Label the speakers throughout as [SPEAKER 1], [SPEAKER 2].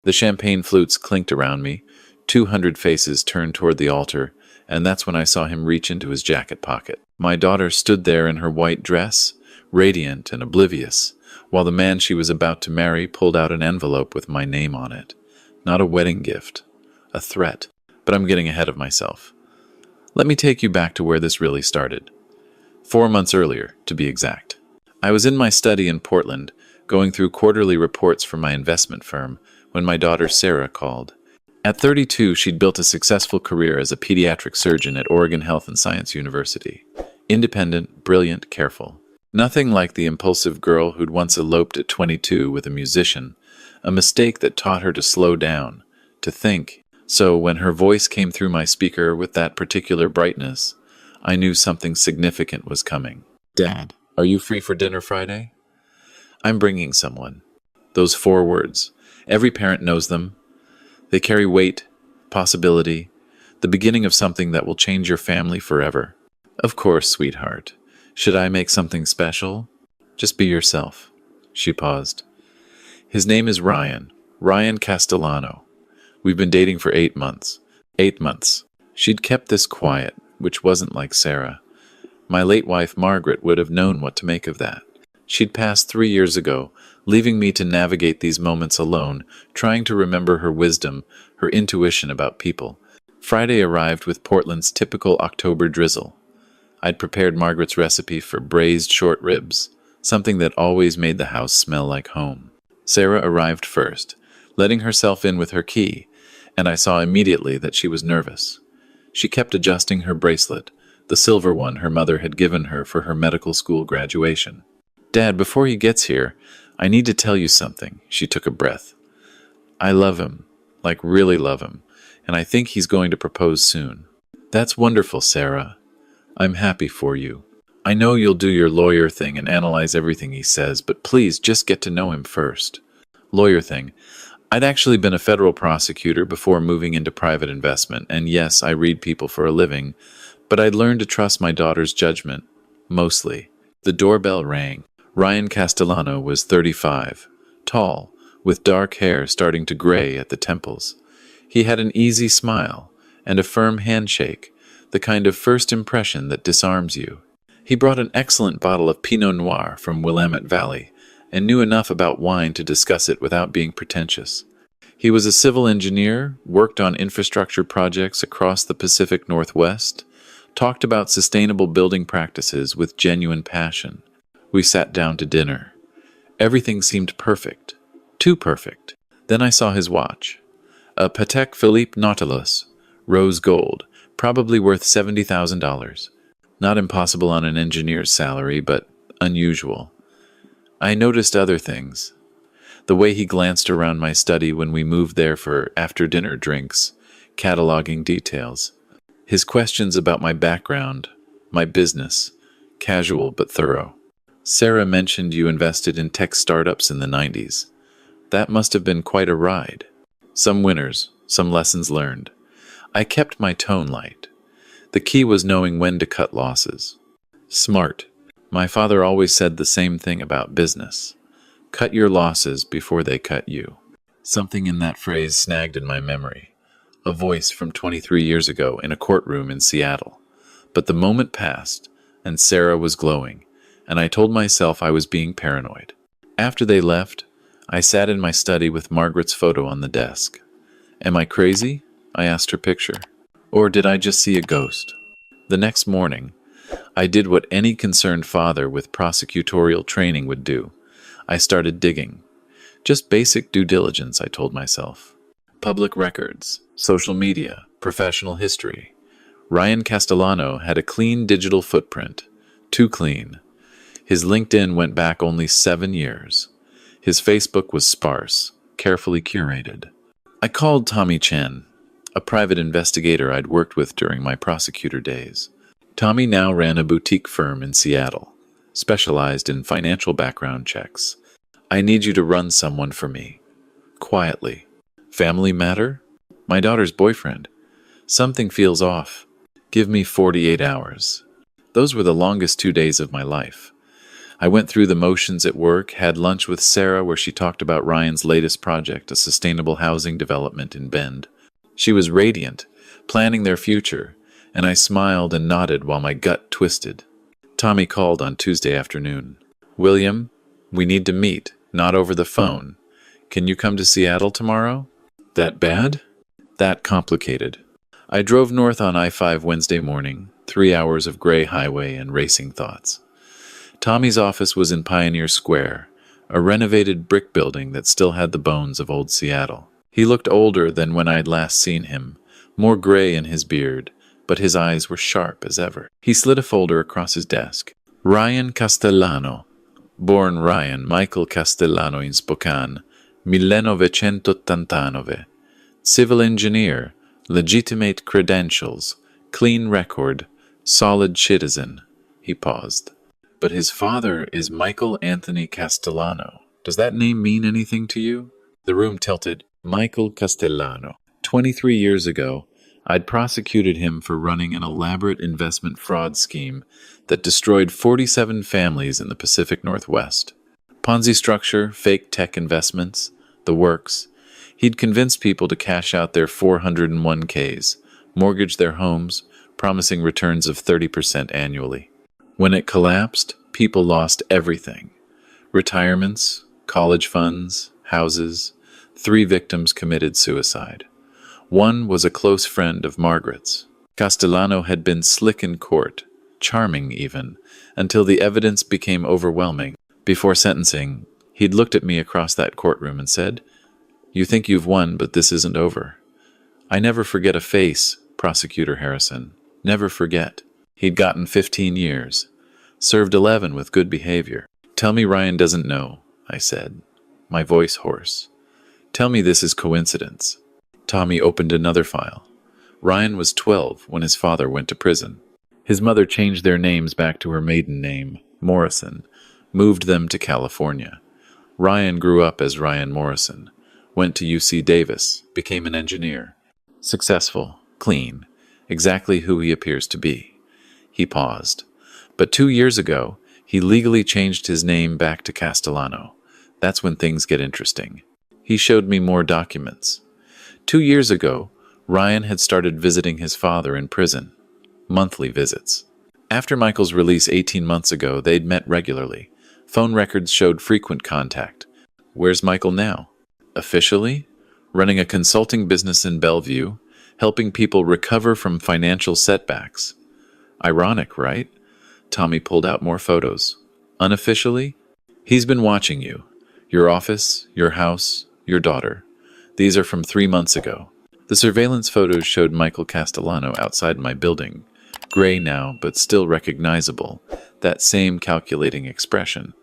[SPEAKER 1] The champagne flutes clinked around me, 200 faces turned toward the altar, and that's when I saw him reach into his jacket pocket. My daughter stood there in her white dress, radiant and oblivious, while the man she was about to marry pulled out an envelope with my name on it. Not a wedding gift, a threat. But I'm getting ahead of myself. Let me take you back to where this really started. 4 months earlier, to be exact. I was in my study in Portland, going through quarterly reports for my investment firm, when my daughter Sarah called. At 32, she'd built a successful career as a pediatric surgeon at Oregon Health and Science University. Independent, brilliant, careful. Nothing like the impulsive girl who'd once eloped at 22 with a musician, a mistake that taught her to slow down, to think. So when her voice came through my speaker with that particular brightness, I knew something significant was coming. Dad, are you free for dinner Friday? I'm bringing someone. Those 4 words. Every parent knows them. They carry weight, possibility, the beginning of something that will change your family forever. Of course, sweetheart. Should I make something special? Just be yourself. She paused. His name is Ryan Castellano. We've been dating for 8 months. 8 months. She'd kept this quiet, which wasn't like Sarah. My late wife, Margaret, would have known what to make of that. She'd passed 3 years ago, leaving me to navigate these moments alone, trying to remember her wisdom, her intuition about people. Friday arrived with Portland's typical October drizzle. I'd prepared Margaret's recipe for braised short ribs, something that always made the house smell like home. Sarah arrived first, letting herself in with her key, and I saw immediately that she was nervous. She kept adjusting her bracelet, the silver one her mother had given her for her medical school graduation. Dad, before he gets here, I need to tell you something. She took a breath. I love him, like really love him, and I think he's going to propose soon. That's wonderful, Sarah. I'm happy for you. I know you'll do your lawyer thing and analyze everything he says, but please just get to know him first. Lawyer thing. I'd actually been a federal prosecutor before moving into private investment, and yes, I read people for a living, but I'd learned to trust my daughter's judgment, mostly. The doorbell rang. Ryan Castellano was 35, tall, with dark hair starting to gray at the temples. He had an easy smile and a firm handshake, the kind of first impression that disarms you. He brought an excellent bottle of Pinot Noir from Willamette Valley and knew enough about wine to discuss it without being pretentious. He was a civil engineer, worked on infrastructure projects across the Pacific Northwest, talked about sustainable building practices with genuine passion. We sat down to dinner. Everything seemed perfect. Too perfect. Then I saw his watch. A Patek Philippe Nautilus, rose gold, probably worth $70,000. Not impossible on an engineer's salary, but unusual. I noticed other things. The way he glanced around my study when we moved there for after-dinner drinks, cataloging details. His questions about my background, my business, casual but thorough. Sarah mentioned you invested in tech startups in the 90s. That must have been quite a ride. Some winners, some lessons learned. I kept my tone light. The key was knowing when to cut losses. Smart. My father always said the same thing about business. Cut your losses before they cut you. Something in that phrase snagged in my memory. A voice from 23 years ago in a courtroom in Seattle. But the moment passed, and Sarah was glowing, and I told myself I was being paranoid. After they left, I sat in my study with Margaret's photo on the desk. Am I crazy? I asked her picture. Or did I just see a ghost? The next morning, I did what any concerned father with prosecutorial training would do. I started digging. Just basic due diligence, I told myself. Public records, social media, professional history. Ryan Castellano had a clean digital footprint. Too clean. His LinkedIn went back only 7 years. His Facebook was sparse, carefully curated. I called Tommy Chen, a private investigator I'd worked with during my prosecutor days. Tommy now ran a boutique firm in Seattle, specialized in financial background checks. I need you to run someone for me. Quietly. Family matter? My daughter's boyfriend. Something feels off. Give me 48 hours. Those were the longest 2 days of my life. I went through the motions at work, had lunch with Sarah where she talked about Ryan's latest project, a sustainable housing development in Bend. She was radiant, planning their future, and I smiled and nodded while my gut twisted. Tommy called on Tuesday afternoon. "William, we need to meet, not over the phone. Can you come to Seattle tomorrow?" That bad? That complicated. I drove north on I-5 Wednesday morning, 3 hours of gray highway and racing thoughts. Tommy's office was in Pioneer Square, a renovated brick building that still had the bones of old Seattle. He looked older than when I'd last seen him, more gray in his beard, but his eyes were sharp as ever. He slid a folder across his desk. Ryan Castellano, born Ryan Michael Castellano in Spokane, 1989. Civil engineer, legitimate credentials, clean record, solid citizen. He paused. But his father is Michael Anthony Castellano. Does that name mean anything to you? The room tilted. Michael Castellano. 23 years ago, I'd prosecuted him for running an elaborate investment fraud scheme that destroyed 47 families in the Pacific Northwest. Ponzi structure, fake tech investments, the works. He'd convinced people to cash out their 401ks, mortgage their homes, promising returns of 30% annually. When it collapsed, people lost everything. Retirements, college funds, houses. 3 victims committed suicide. One was a close friend of Margaret's. Castellano had been slick in court, charming even, until the evidence became overwhelming. Before sentencing, he'd looked at me across that courtroom and said, "You think you've won, but this isn't over." I never forget a face, Prosecutor Harrison. Never forget. He'd gotten 15 years. Served 11 with good behavior. "Tell me Ryan doesn't know," I said, my voice hoarse. "Tell me this is coincidence." Tommy opened another file. Ryan was 12 when his father went to prison. His mother changed their names back to her maiden name, Morrison, moved them to California. Ryan grew up as Ryan Morrison, went to UC Davis, became an engineer. Successful, clean, exactly who he appears to be. He paused. But 2 years ago, he legally changed his name back to Castellano. That's when things get interesting. He showed me more documents. 2 years ago, Ryan had started visiting his father in prison. Monthly visits. After Michael's release 18 months ago, they'd met regularly. Phone records showed frequent contact. Where's Michael now? Officially? Running a consulting business in Bellevue, helping people recover from financial setbacks. Ironic, right? Tommy pulled out more photos. Unofficially? He's been watching you. Your office, your house, your daughter. These are from 3 months ago. The surveillance photos showed Michael Castellano outside my building. Gray now, but still recognizable. That same calculating expression.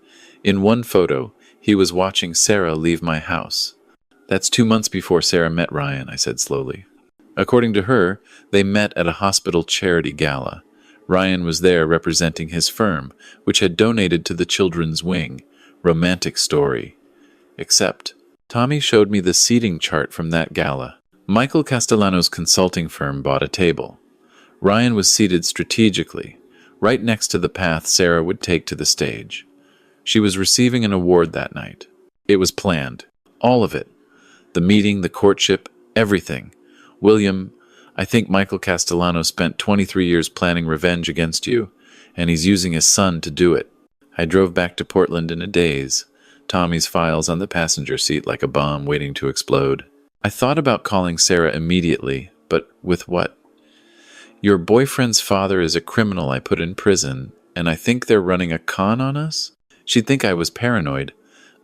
[SPEAKER 1] In one photo, he was watching Sarah leave my house. That's 2 months before Sarah met Ryan, I said slowly. According to her, they met at a hospital charity gala. Ryan was there representing his firm, which had donated to the children's wing. Romantic story. Except, Tommy showed me the seating chart from that gala. Michael Castellano's consulting firm bought a table. Ryan was seated strategically, right next to the path Sarah would take to the stage. She was receiving an award that night. It was planned. All of it. The meeting, the courtship, everything. "William, I think Michael Castellano spent 23 years planning revenge against you, and he's using his son to do it." I drove back to Portland in a daze, Tommy's files on the passenger seat like a bomb waiting to explode. I thought about calling Sarah immediately, but with what? "Your boyfriend's father is a criminal I put in prison, and I think they're running a con on us?" She'd think I was paranoid,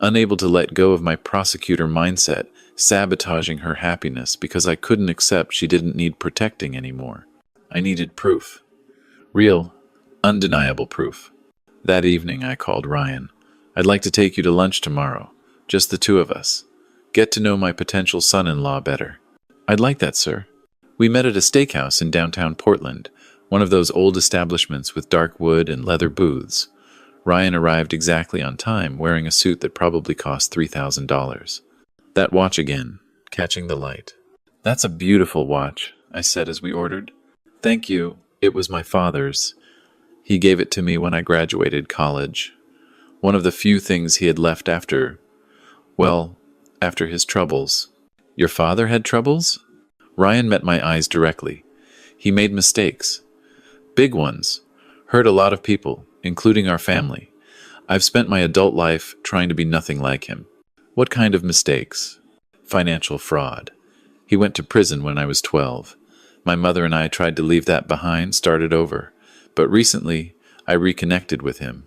[SPEAKER 1] unable to let go of my prosecutor mindset, sabotaging her happiness because I couldn't accept she didn't need protecting anymore. I needed proof. Real, undeniable proof. That evening I called Ryan. "I'd like to take you to lunch tomorrow. Just the 2 of us. Get to know my potential son-in-law better." "I'd like that, sir." We met at a steakhouse in downtown Portland, one of those old establishments with dark wood and leather booths. Ryan arrived exactly on time, wearing a suit that probably cost $3,000. That watch again, catching the light. "That's a beautiful watch," I said as we ordered. "Thank you. It was my father's. He gave it to me when I graduated college." One of the few things he had left well, after his troubles. Your father had troubles? Ryan met my eyes directly. He made mistakes. Big ones. Hurt a lot of people, including our family. I've spent my adult life trying to be nothing like him. What kind of mistakes? Financial fraud. He went to prison when I was 12. My mother and I tried to leave that behind, started over. But recently, I reconnected with him.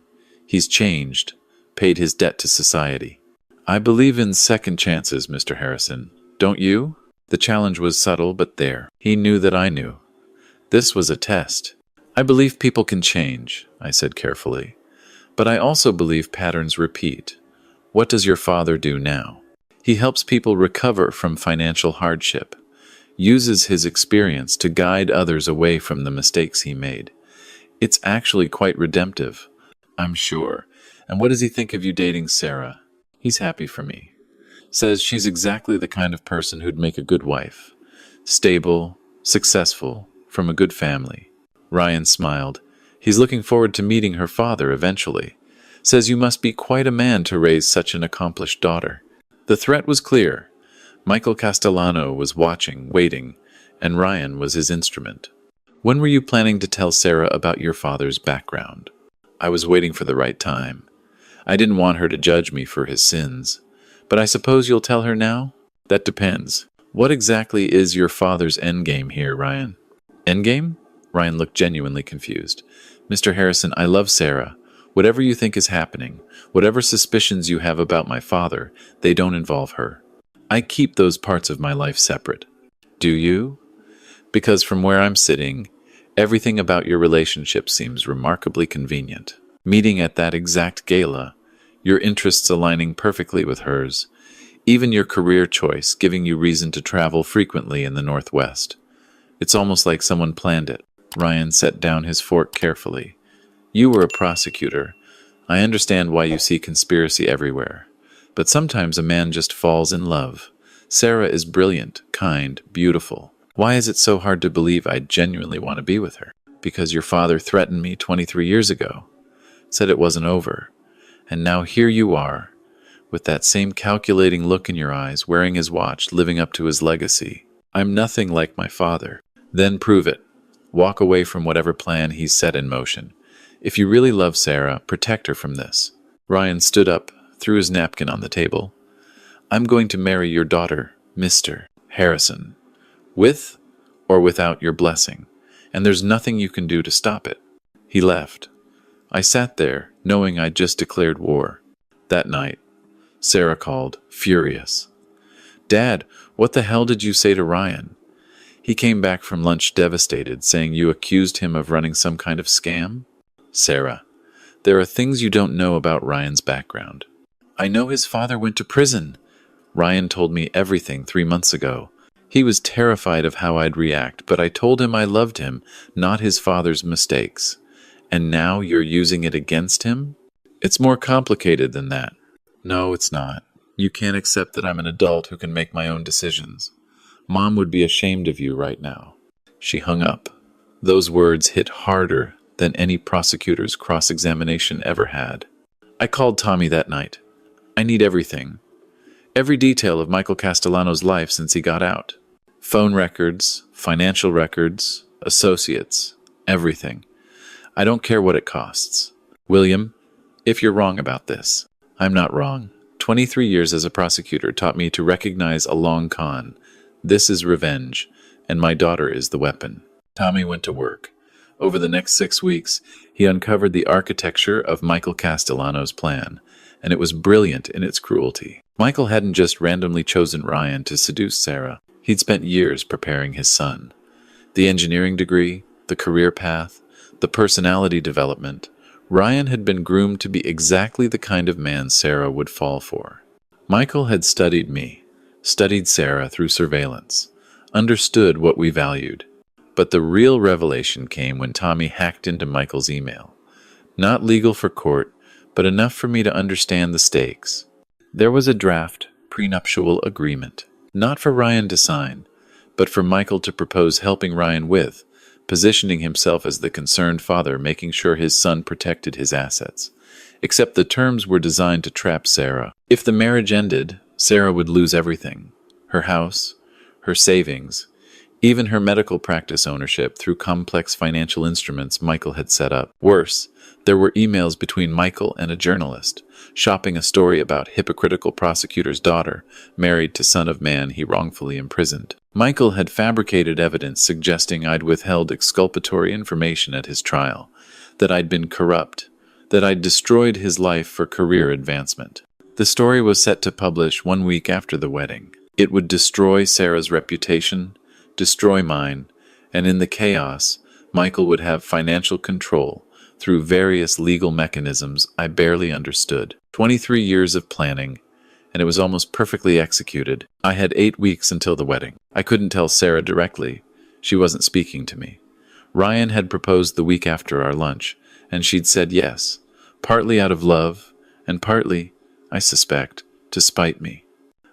[SPEAKER 1] He's changed, paid his debt to society. I believe in second chances, Mr. Harrison. Don't you? The challenge was subtle, but there. He knew that I knew. This was a test. I believe people can change, I said carefully. But I also believe patterns repeat. What does your father do now? He helps people recover from financial hardship, uses his experience to guide others away from the mistakes he made. It's actually quite redemptive, I'm sure. And what does he think of you dating Sarah? He's happy for me. Says she's exactly the kind of person who'd make a good wife. Stable, successful, from a good family. Ryan smiled. He's looking forward to meeting her father eventually. Says you must be quite a man to raise such an accomplished daughter. The threat was clear. Michael Castellano was watching, waiting, and Ryan was his instrument. When were you planning to tell Sarah about your father's background? I was waiting for the right time. I didn't want her to judge me for his sins. But I suppose you'll tell her now? That depends. What exactly is your father's endgame here, Ryan? Endgame? Ryan looked genuinely confused. Mr. Harrison, I love Sarah. Whatever you think is happening, whatever suspicions you have about my father, they don't involve her. I keep those parts of my life separate. Do you? Because from where I'm sitting, everything about your relationship seems remarkably convenient. Meeting at that exact gala, your interests aligning perfectly with hers, even your career choice giving you reason to travel frequently in the Northwest. It's almost like someone planned it. Ryan set down his fork carefully. You were a prosecutor. I understand why you see conspiracy everywhere. But sometimes a man just falls in love. Sarah is brilliant, kind, beautiful. Why is it so hard to believe I genuinely want to be with her? Because your father threatened me 23 years ago. Said it wasn't over. And now here you are, with that same calculating look in your eyes, wearing his watch, living up to his legacy. I'm nothing like my father. Then prove it. Walk away from whatever plan he's set in motion. If you really love Sarah, protect her from this. Ryan stood up, threw his napkin on the table. I'm going to marry your daughter, Mr. Harrison, with or without your blessing, and there's nothing you can do to stop it. He left. I sat there, knowing I'd just declared war. That night, Sarah called, furious. Dad, what the hell did you say to Ryan? He came back from lunch devastated, saying you accused him of running some kind of scam? Sarah, there are things you don't know about Ryan's background. I know his father went to prison. Ryan told me everything 3 months ago. He was terrified of how I'd react, but I told him I loved him, not his father's mistakes. And now you're using it against him? It's more complicated than that. No, it's not. You can't accept that I'm an adult who can make my own decisions. Mom would be ashamed of you right now. She hung up. Those words hit harder than any prosecutor's cross-examination ever had. I called Tommy that night. I need everything. Every detail of Michael Castellano's life since he got out. Phone records, financial records, associates, everything. I don't care what it costs. William, if you're wrong about this, I'm not wrong. 23 years as a prosecutor taught me to recognize a long con. This is revenge, and my daughter is the weapon. Tommy went to work. Over the next 6 weeks, he uncovered the architecture of Michael Castellano's plan, and it was brilliant in its cruelty. Michael hadn't just randomly chosen Ryan to seduce Sarah. He'd spent years preparing his son. The engineering degree, the career path, the personality development. Ryan had been groomed to be exactly the kind of man Sarah would fall for. Michael had studied me, studied Sarah through surveillance, understood what we valued. But the real revelation came when Tommy hacked into Michael's email. Not legal for court, but enough for me to understand the stakes. There was a draft prenuptial agreement, not for Ryan to sign, but for Michael to propose helping Ryan with, positioning himself as the concerned father, making sure his son protected his assets. except the terms were designed to trap Sarah. If the marriage ended, Sarah would lose everything: her house, her savings, even her medical practice ownership through complex financial instruments Michael had set up. Worse, there were emails between Michael and a journalist, shopping a story about hypocritical prosecutor's daughter, married to son of man he wrongfully imprisoned. Michael had fabricated evidence suggesting I'd withheld exculpatory information at his trial, that I'd been corrupt, that I'd destroyed his life for career advancement. The story was set to publish 1 week after the wedding. It would destroy Sarah's reputation, destroy mine, and in the chaos, Michael would have financial control through various legal mechanisms I barely understood. 23 years of planning, and it was almost perfectly executed. I had 8 weeks until the wedding. I couldn't tell Sarah directly. She wasn't speaking to me. Ryan had proposed the week after our lunch, and she'd said yes, partly out of love, and partly, I suspect, to spite me.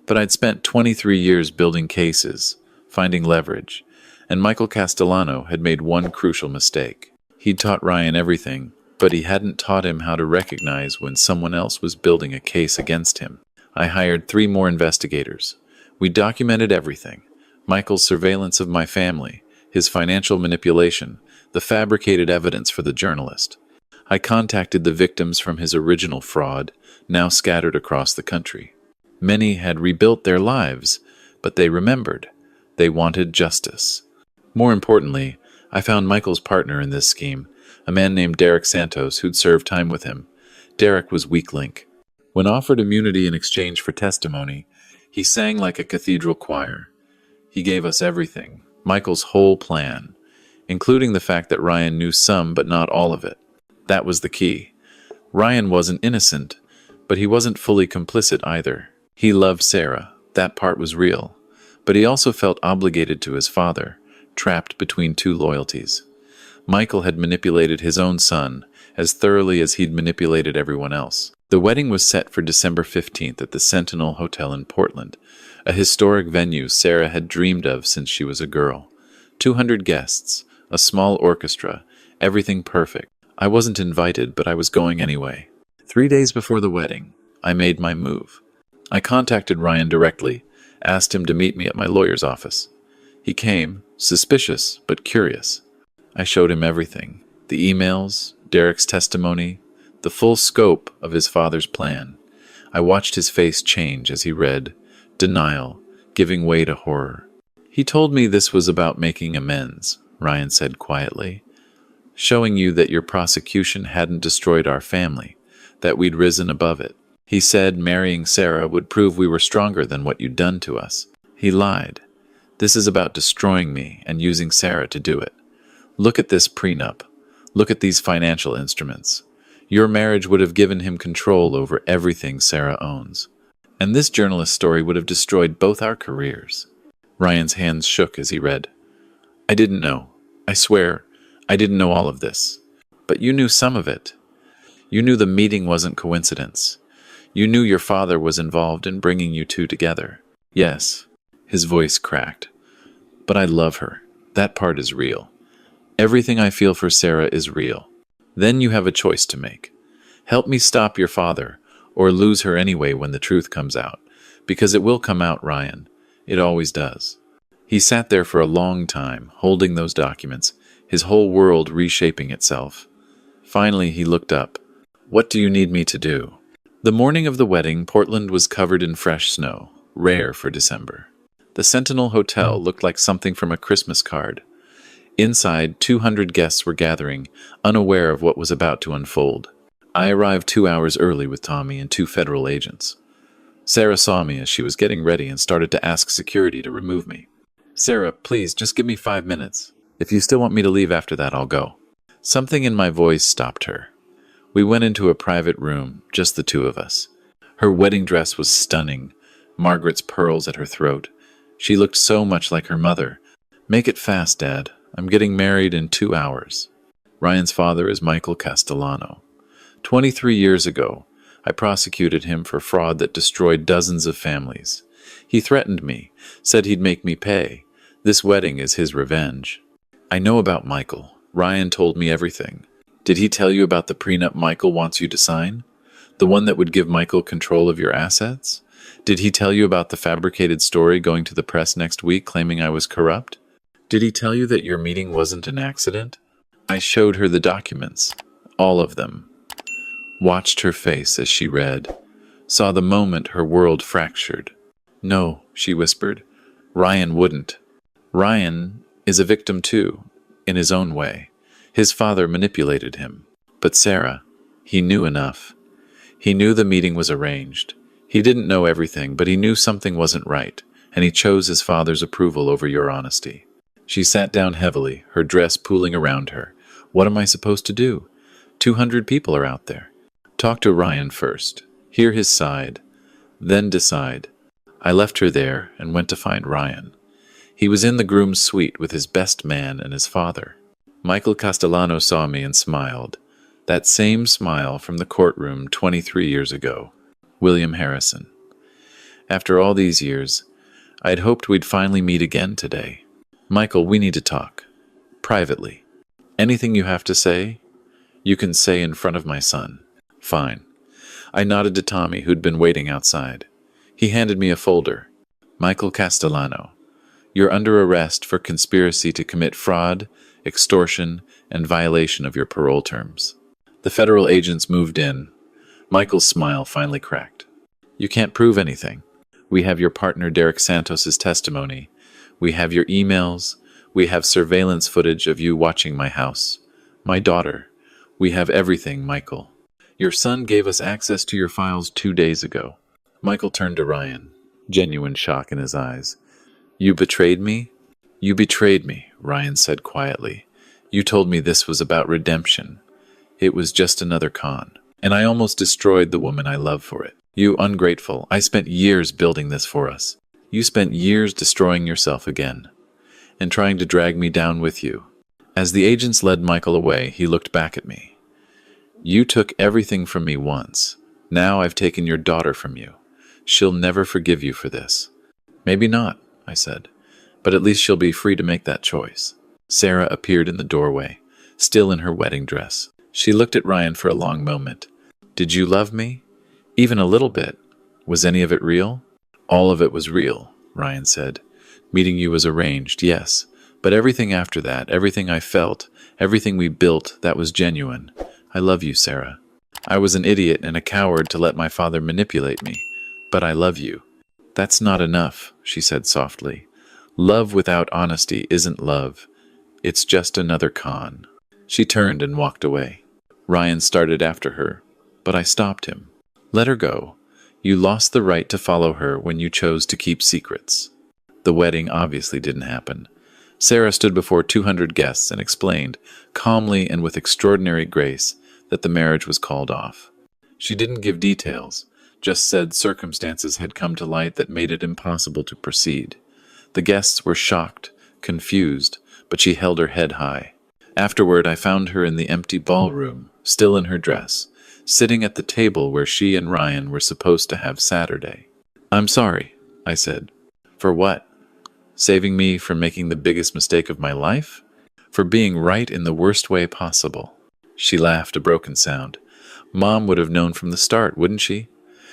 [SPEAKER 1] But I'd spent 23 years building cases, finding leverage, and Michael Castellano had made one crucial mistake. He'd taught Ryan everything, but he hadn't taught him how to recognize when someone else was building a case against him. I hired 3 more investigators. We documented everything: Michael's surveillance of my family, his financial manipulation, the fabricated evidence for the journalist. I contacted the victims from his original fraud, now scattered across the country. Many had rebuilt their lives, but they remembered. They wanted justice. More importantly, I found Michael's partner in this scheme, a man named Derek Santos who'd served time with him. Derek was weak link. When offered immunity in exchange for testimony, he sang like a cathedral choir. He gave us everything, Michael's whole plan, including the fact that Ryan knew some but not all of it. That was the key. Ryan wasn't innocent, but he wasn't fully complicit either. He loved Sarah, that part was real, but he also felt obligated to his father, trapped between 2 loyalties. Michael had manipulated his own son as thoroughly as he'd manipulated everyone else. The wedding was set for December 15th at the Sentinel Hotel in Portland, a historic venue Sarah had dreamed of since she was a girl. 200 guests, a small orchestra, everything perfect. I wasn't invited, but I was going anyway. 3 days before the wedding, I made my move. I contacted Ryan directly, asked him to meet me at my lawyer's office. He came, suspicious but curious. I showed him everything: the emails, Derek's testimony, the full scope of his father's plan. I watched his face change as he read, denial, giving way to horror. He told me this was about making amends, Ryan said quietly, showing you that your prosecution hadn't destroyed our family, that we'd risen above it. He said marrying Sarah would prove we were stronger than what you'd done to us. He lied. This is about destroying me and using Sarah to do it. Look at this prenup. Look at these financial instruments. Your marriage would have given him control over everything Sarah owns. And this journalist story would have destroyed both our careers. Ryan's hands shook as he read. I didn't know. I swear, I didn't know all of this. But you knew some of it. You knew the meeting wasn't coincidence. You knew your father was involved in bringing you 2 together. Yes. His voice cracked. But I love her. That part is real. Everything I feel for Sarah is real. Then you have a choice to make. Help me stop your father, or lose her anyway when the truth comes out. Because it will come out, Ryan. It always does. He sat there for a long time, holding those documents, his whole world reshaping itself. Finally, he looked up. What do you need me to do? The morning of the wedding, Portland was covered in fresh snow, rare for December. The Sentinel Hotel looked like something from a Christmas card. Inside, 200 guests were gathering, unaware of what was about to unfold. I arrived 2 hours early with Tommy and 2 federal agents. Sarah saw me as she was getting ready and started to ask security to remove me. Sarah, please, just give me 5 minutes. If you still want me to leave after that, I'll go. Something in my voice stopped her. We went into a private room, just the 2 of us. Her wedding dress was stunning, Margaret's pearls at her throat. She looked so much like her mother. Make it fast, Dad. I'm getting married in 2 hours. Ryan's father is Michael Castellano. 23 years ago, I prosecuted him for fraud that destroyed dozens of families. He threatened me, said he'd make me pay. This wedding is his revenge. I know about Michael. Ryan told me everything. Did he tell you about the prenup Michael wants you to sign? The one that would give Michael control of your assets? Did he tell you about the fabricated story going to the press next week claiming I was corrupt? Did he tell you that your meeting wasn't an accident? I showed her the documents. All of them. Watched her face as she read. Saw the moment her world fractured. No, she whispered. Ryan wouldn't. Ryan is a victim too, in his own way. His father manipulated him. But Sarah, he knew enough. He knew the meeting was arranged. He didn't know everything, but he knew something wasn't right, and he chose his father's approval over your honesty. She sat down heavily, her dress pooling around her. What am I supposed to do? 200 people are out there. Talk to Ryan first. Hear his side. Then decide. I left her there and went to find Ryan. He was in the groom's suite with his best man and his father. Michael Castellano saw me and smiled. That same smile from the courtroom 23 years ago. William Harrison. After all these years, I'd hoped we'd finally meet again today. Michael, we need to talk. Privately. Anything you have to say, you can say in front of my son. Fine. I nodded to Tommy, who'd been waiting outside. He handed me a folder. Michael Castellano, you're under arrest for conspiracy to commit fraud, extortion, and violation of your parole terms. The federal agents moved in. Michael's smile finally cracked. You can't prove anything. We have your partner Derek Santos's testimony. We have your emails. We have surveillance footage of you watching my house. My daughter. We have everything, Michael. Your son gave us access to your files 2 days ago. Michael turned to Ryan, genuine shock in his eyes. You betrayed me? You betrayed me, Ryan said quietly. You told me this was about redemption. It was just another con. And I almost destroyed the woman I love for it. You ungrateful. I spent years building this for us. You spent years destroying yourself again, and trying to drag me down with you. As the agents led Michael away, he looked back at me. You took everything from me once. Now I've taken your daughter from you. She'll never forgive you for this. Maybe not, I said, but at least she'll be free to make that choice. Sarah appeared in the doorway, still in her wedding dress. She looked at Ryan for a long moment. Did you love me? Even a little bit. Was any of it real? All of it was real, Ryan said. Meeting you was arranged, yes. But everything after that, everything I felt, everything we built, that was genuine. I love you, Sarah. I was an idiot and a coward to let my father manipulate me. But I love you. That's not enough, she said softly. Love without honesty isn't love. It's just another con. She turned and walked away. Ryan started after her, but I stopped him. Let her go. You lost the right to follow her when you chose to keep secrets. The wedding obviously didn't happen. Sarah stood before 200 guests and explained, calmly and with extraordinary grace, that the marriage was called off. She didn't give details, just said circumstances had come to light that made it impossible to proceed. The guests were shocked, confused, but she held her head high. Afterward, I found her in the empty ballroom, still in her dress, sitting at the table where she and Ryan were supposed to have Saturday. I'm sorry, I said. For what? Saving me from making the biggest mistake of my life? For being right in the worst way possible. She laughed, a broken sound. Mom would have known from the start, wouldn't she?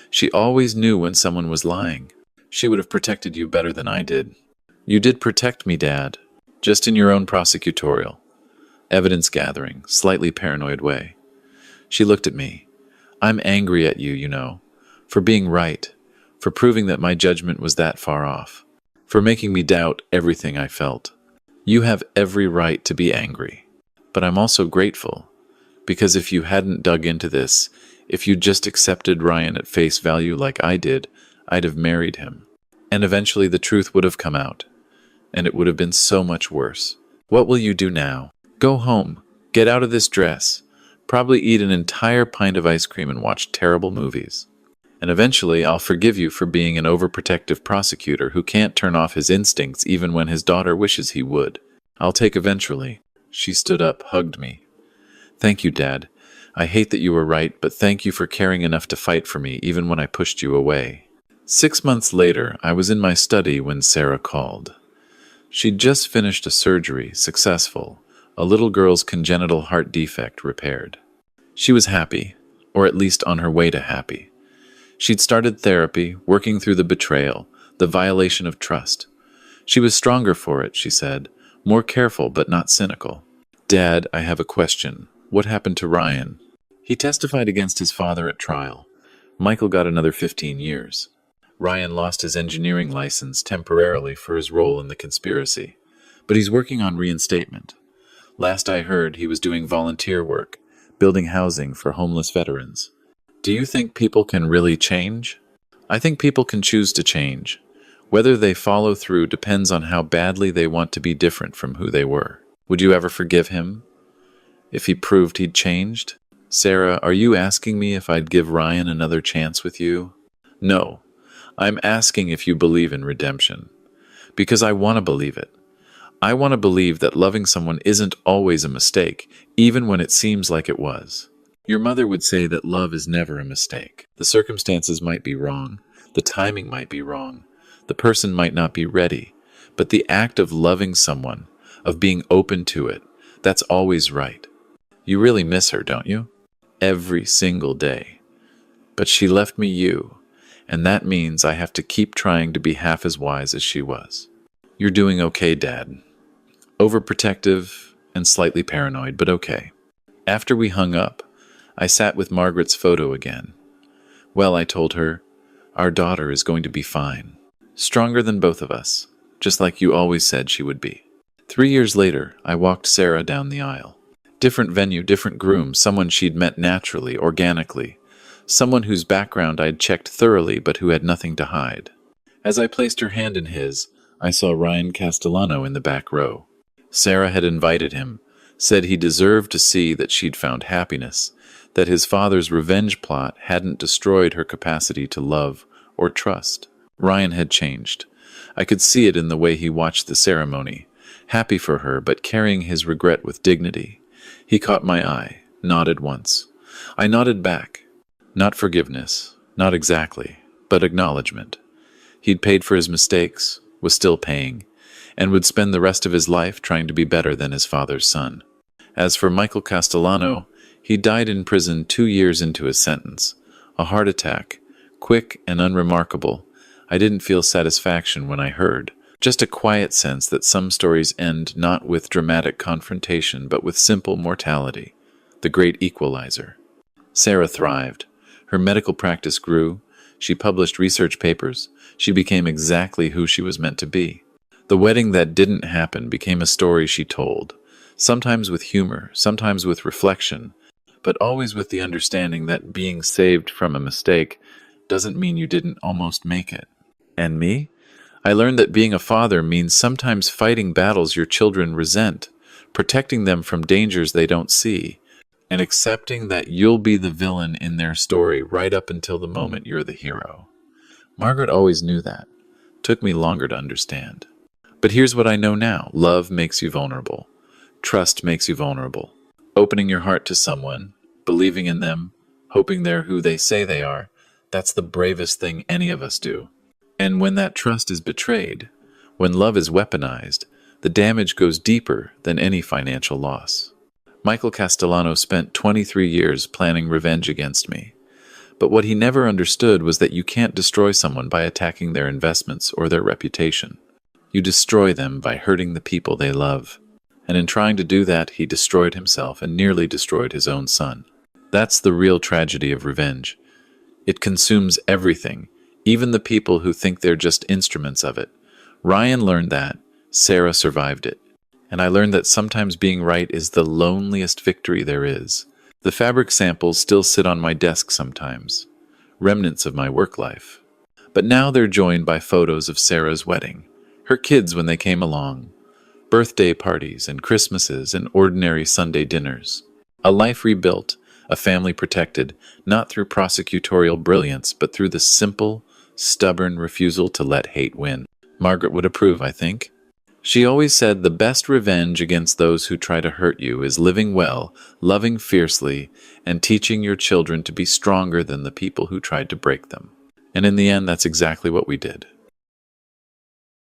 [SPEAKER 1] She always knew when someone was lying. She would have protected you better than I did. You did protect me, Dad, just in your own prosecutorial, evidence gathering, slightly paranoid way. She looked at me. I'm angry at you, you know, for being right, for proving that my judgment was that far off, for making me doubt everything I felt. You have every right to be angry, but I'm also grateful, because if you hadn't dug into this, if you just accepted Ryan at face value like I did, I'd have married him. And eventually the truth would have come out, and it would have been so much worse. What will you do now? Go home, get out of this dress, probably eat an entire pint of ice cream and watch terrible movies. And eventually I'll forgive you for being an overprotective prosecutor who can't turn off his instincts even when his daughter wishes he would. I'll take eventually. She stood up, hugged me. Thank you, Dad. I hate that you were right, but thank you for caring enough to fight for me even when I pushed you away. 6 months later, I was in my study when Sarah called. She'd just finished a surgery, successful, a little girl's congenital heart defect repaired. She was happy, or at least on her way to happy. She'd started therapy, working through the betrayal, the violation of trust. She was stronger for it, she said, more careful but not cynical. Dad, I have a question. What happened to Ryan? He testified against his father at trial. Michael got another 15 years. Ryan lost his engineering license temporarily for his role in the conspiracy, but he's working on reinstatement. Last I heard, he was doing volunteer work, building housing for homeless veterans. Do you think people can really change? I think people can choose to change. Whether they follow through depends on how badly they want to be different from who they were. Would you ever forgive him if he proved he'd changed? Sarah, are you asking me if I'd give Ryan another chance with you? No. I'm asking if you believe in redemption. Because I want to believe it. I want to believe that loving someone isn't always a mistake, even when it seems like it was. Your mother would say that love is never a mistake. The circumstances might be wrong. The timing might be wrong. The person might not be ready. But the act of loving someone, of being open to it, that's always right. You really miss her, don't you? Every single day. But she left me you, and that means I have to keep trying to be half as wise as she was. You're doing okay, Dad. Overprotective and slightly paranoid, but okay. After we hung up, I sat with Margaret's photo again. Well, I told her, our daughter is going to be fine. Stronger than both of us, just like you always said she would be. 3 years later, I walked Sarah down the aisle. Different venue, different groom, someone she'd met naturally, organically. Someone whose background I'd checked thoroughly but who had nothing to hide. As I placed her hand in his, I saw Ryan Castellano in the back row. Sarah had invited him, said he deserved to see that she'd found happiness, that his father's revenge plot hadn't destroyed her capacity to love or trust. Ryan had changed. I could see it in the way he watched the ceremony, happy for her but carrying his regret with dignity. He caught my eye, nodded once. I nodded back. Not forgiveness, not exactly, but acknowledgement. He'd paid for his mistakes, was still paying, and would spend the rest of his life trying to be better than his father's son. As for Michael Castellano, he died in prison 2 years into his sentence. A heart attack, quick and unremarkable. I didn't feel satisfaction when I heard, just a quiet sense that some stories end not with dramatic confrontation but with simple mortality, the great equalizer. Sarah thrived. Her medical practice grew. She published research papers. She became exactly who she was meant to be. The wedding that didn't happen became a story she told, sometimes with humor, sometimes with reflection, but always with the understanding that being saved from a mistake doesn't mean you didn't almost make it. And me? I learned that being a father means sometimes fighting battles your children resent, protecting them from dangers they don't see, and accepting that you'll be the villain in their story right up until the moment you're the hero. Margaret always knew that. Took me longer to understand. But here's what I know now. Love makes you vulnerable. Trust makes you vulnerable. Opening your heart to someone, believing in them, hoping they're who they say they are, that's the bravest thing any of us do. And when that trust is betrayed, when love is weaponized, the damage goes deeper than any financial loss. Michael Castellano spent 23 years planning revenge against me. But what he never understood was that you can't destroy someone by attacking their investments or their reputation. You destroy them by hurting the people they love. And in trying to do that, he destroyed himself and nearly destroyed his own son. That's the real tragedy of revenge. It consumes everything, even the people who think they're just instruments of it. Ryan learned that. Sarah survived it. And I learned that sometimes being right is the loneliest victory there is. The fabric samples still sit on my desk sometimes, remnants of my work life. But now they're joined by photos of Sarah's wedding, her kids when they came along, birthday parties and Christmases and ordinary Sunday dinners. A life rebuilt, a family protected, not through prosecutorial brilliance, but through the simple, stubborn refusal to let hate win. Margaret would approve, I think. She always said the best revenge against those who try to hurt you is living well, loving fiercely, and teaching your children to be stronger than the people who tried to break them. And in the end, that's exactly what we did.